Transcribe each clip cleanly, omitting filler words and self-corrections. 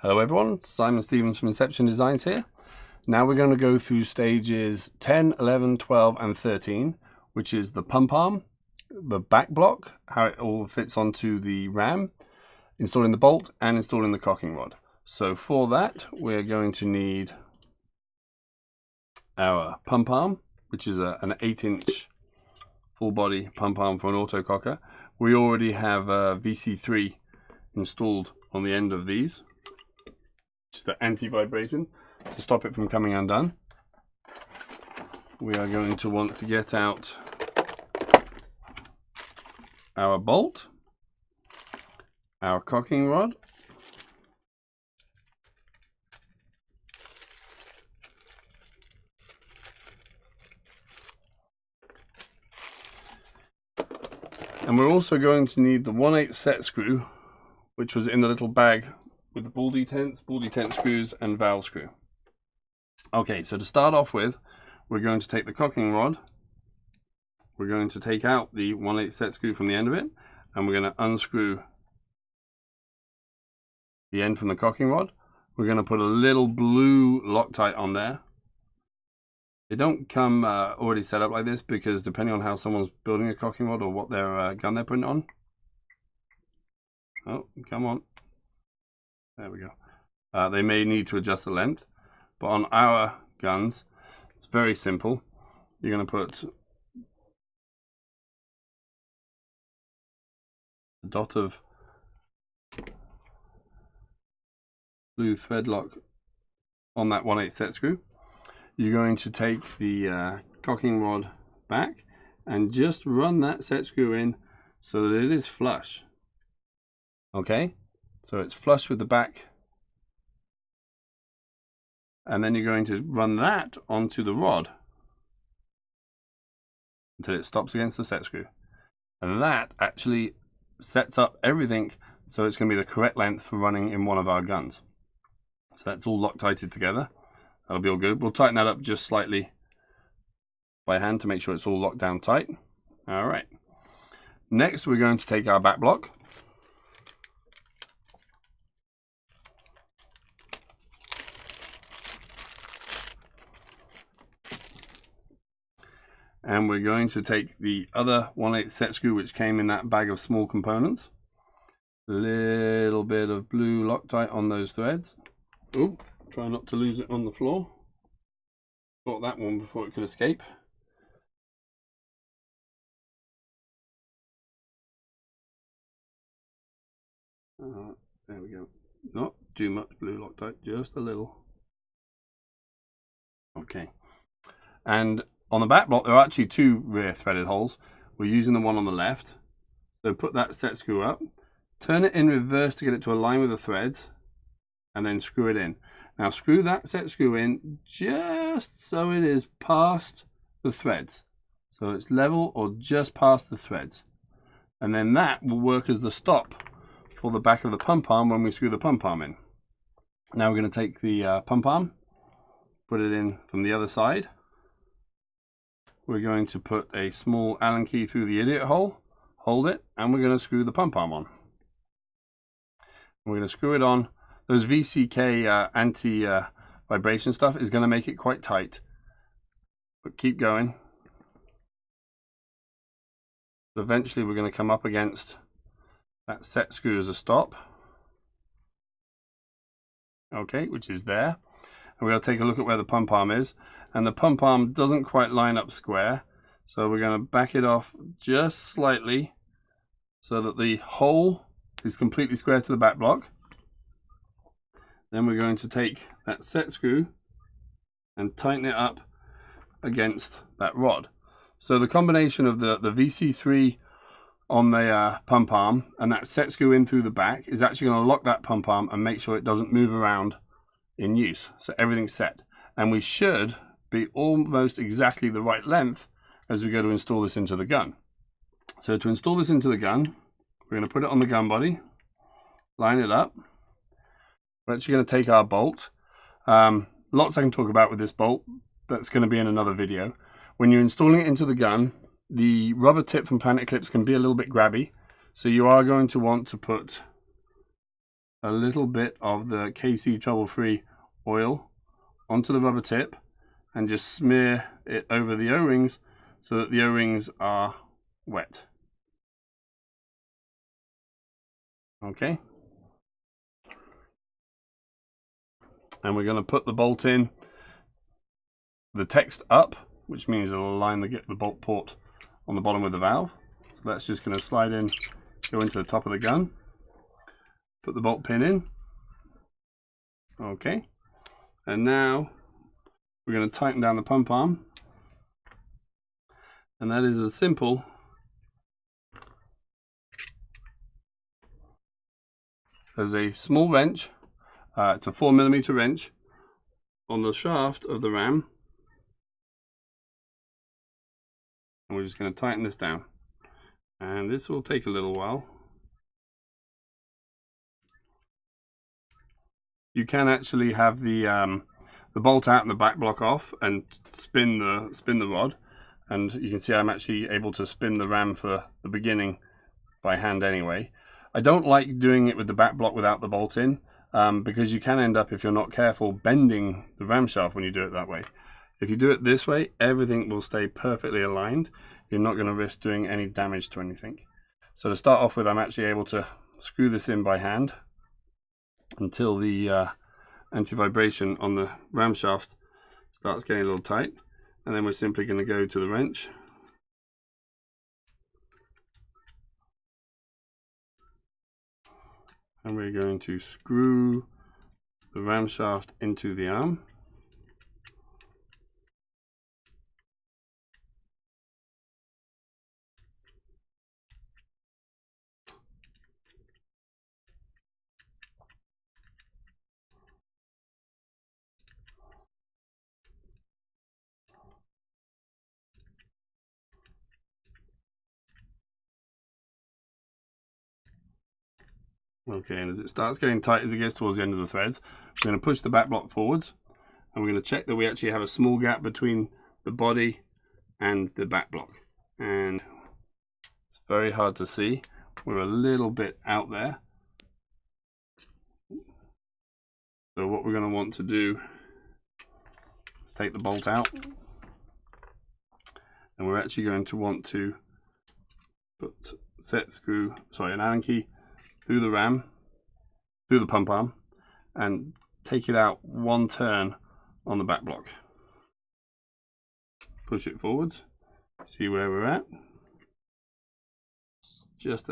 Hello everyone, Simon Stevens from Inception Designs here. Now we're going to go through stages 10, 11, 12 and 13, which is the pump arm, the back block, how it all fits onto the ram, installing the bolt and installing the cocking rod. So for that we're going to need our pump arm, which is an 8-inch full body pump arm for an auto cocker. We already have a VC3 installed on the end of these, which is the anti-vibration to stop it from coming undone. We are going to want to get out our bolt, our cocking rod, and we're also going to need the 1/8 set screw, which was in the little bag with the ball detent screws and valve screw. Okay, so to start off with, we're going to take the cocking rod, we're going to take out the 1/8 set screw from the end of it, and we're going to unscrew the end from the cocking rod. We're going to put a little blue Loctite on there. They don't come already set up like this, because depending on how someone's building a cocking rod or what their gun they're putting on. Oh, come on. There we go. They may need to adjust the length, but on our guns, it's very simple. You're going to put a dot of blue thread lock on that 1/8 set screw. You're going to take the cocking rod back and just run that set screw in so that it is flush. Okay, so it's flush with the back, and then you're going to run that onto the rod until it stops against the set screw, and that actually sets up everything so it's going to be the correct length for running in one of our guns. So that's all Loctited together. That'll be all good. We'll tighten that up just slightly by hand to make sure it's all locked down tight. All right. Next, we're going to take our back block. And we're going to take the other 1/8 set screw, which came in that bag of small components. A little bit of blue Loctite on those threads. Ooh, try not to lose it on the floor. Got that one before it could escape. There we go. Not too much blue Loctite, just a little. Okay. And on the back block, there are actually two rear threaded holes. We're using the one on the left. So put that set screw up, turn it in reverse to get it to align with the threads, and then screw it in. Now screw that set screw in just so it is past the threads. So it's level or just past the threads. And then that will work as the stop for the back of the pump arm when we screw the pump arm in. Now we're going to take the pump arm, put it in from the other side. We're going to put a small Allen key through the idiot hole, hold it, and we're going to screw the pump arm on. We're going to screw it on. Those VCK anti-vibration stuff is going to make it quite tight, but keep going. Eventually we're going to come up against that set screw as a stop. Okay, which is there. And we're going to take a look at where the pump arm is. And the pump arm doesn't quite line up square, so we're going to back it off just slightly so that the hole is completely square to the back block. Then we're going to take that set screw and tighten it up against that rod. So the combination of the VC3 on the pump arm and that set screw in through the back is actually going to lock that pump arm and make sure it doesn't move around in use. So everything's set. And we should be almost exactly the right length as we go to install this into the gun. So to install this into the gun, we're going to put it on the gun body, line it up. We're actually going to take our bolt. Lots I can talk about with this bolt. That's going to be in another video. When you're installing it into the gun, the rubber tip from Planet Clips can be a little bit grabby. So you are going to want to put a little bit of the KC trouble-free oil onto the rubber tip and just smear it over the O-rings so that the O-rings are wet. Okay. And we're going to put the bolt in the text up, which means it'll align the bolt port on the bottom of the valve. So that's just going to slide in, go into the top of the gun, put the bolt pin in. Okay. And now we're going to tighten down the pump arm. And that is as simple as a small wrench. It's a 4mm wrench on the shaft of the ram. And we're just going to tighten this down. And this will take a little while. You can actually have the bolt out and the back block off and spin the rod. And you can see I'm actually able to spin the ram for the beginning by hand anyway. I don't like doing it with the back block without the bolt in, because you can end up, if you're not careful, bending the ram shaft when you do it that way. If you do it this way, everything will stay perfectly aligned. You're not going to risk doing any damage to anything. So to start off with, I'm actually able to screw this in by hand until the anti-vibration on the ram shaft starts getting a little tight. And then we're simply going to go to the wrench. And we're going to screw the ram shaft into the arm. Okay, and as it starts getting tight, as it gets towards the end of the threads, we're going to push the back block forwards, and we're going to check that we actually have a small gap between the body and the back block. And it's very hard to see. We're a little bit out there. So what we're going to want to do is take the bolt out, and we're actually going to want to put an Allen key through the ram, through the pump arm, and take it out one turn on the back block. Push it forwards, see where we're at. Just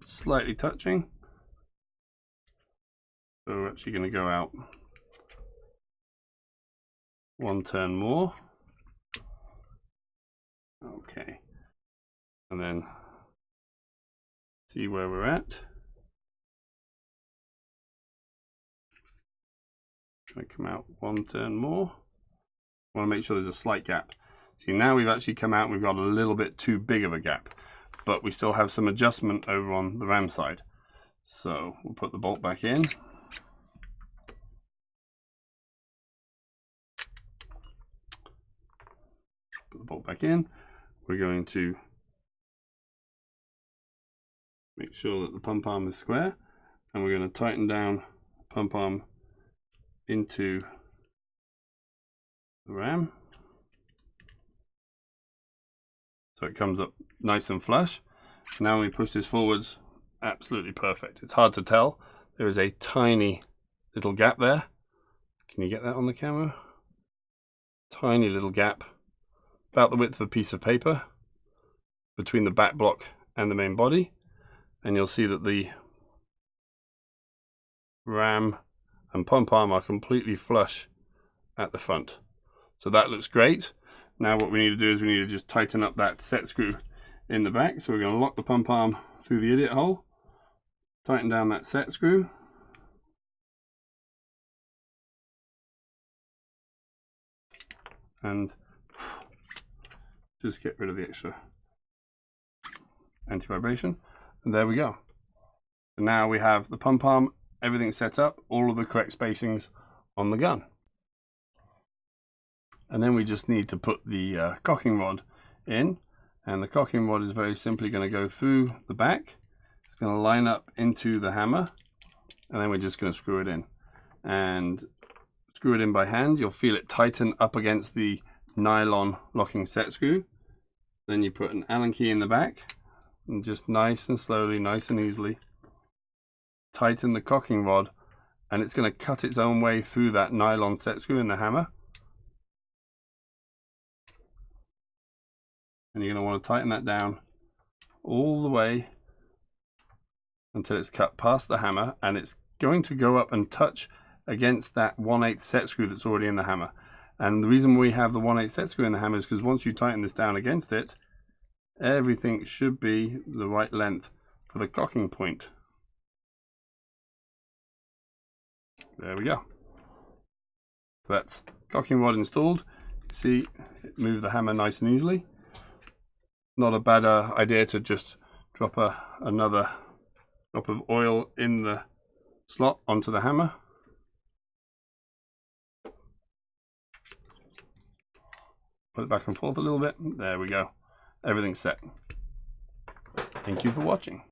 slightly touching. So we're actually going to go out one turn more. Okay, and then see where we're at. Going to come out one turn more. Want to make sure there's a slight gap. See, now we've actually come out and we've got a little bit too big of a gap, but we still have some adjustment over on the ram side. So we'll put the bolt back in. Put the bolt back in. We're going to make sure that the pump arm is square, and we're going to tighten down the pump arm into the ram so it comes up nice and flush. Now when we push this forwards, absolutely perfect. It's hard to tell. There is a tiny little gap there. Can you get that on the camera? Tiny little gap, about the width of a piece of paper, between the back block and the main body. And you'll see that the ram and pump arm are completely flush at the front. So that looks great. Now what we need to do is we need to just tighten up that set screw in the back. So we're going to lock the pump arm through the idiot hole, tighten down that set screw, and just get rid of the extra anti-vibration. And there we go. So now we have the pump arm, everything set up, all of the correct spacings on the gun. And then we just need to put the cocking rod in, and the cocking rod is very simply going to go through the back It's going to line up into the hammer, and then we're just going to screw it in. And screw it in by hand. You'll feel it tighten up against the nylon locking set screw. Then you put an Allen key in the back, and just nice and slowly, nice and easily tighten the cocking rod, and it's going to cut its own way through that nylon set screw in the hammer. And you're going to want to tighten that down all the way until it's cut past the hammer, and it's going to go up and touch against that 1/8 set screw that's already in the hammer. And the reason we have the 1/8 set screw in the hammer is because once you tighten this down against it, everything should be the right length for the cocking point. There we go. That's cocking rod installed. See, it moved the hammer nice and easily. Not a bad idea to just drop another drop of oil in the slot onto the hammer. Put it back and forth a little bit. There we go. Everything's set. Thank you for watching.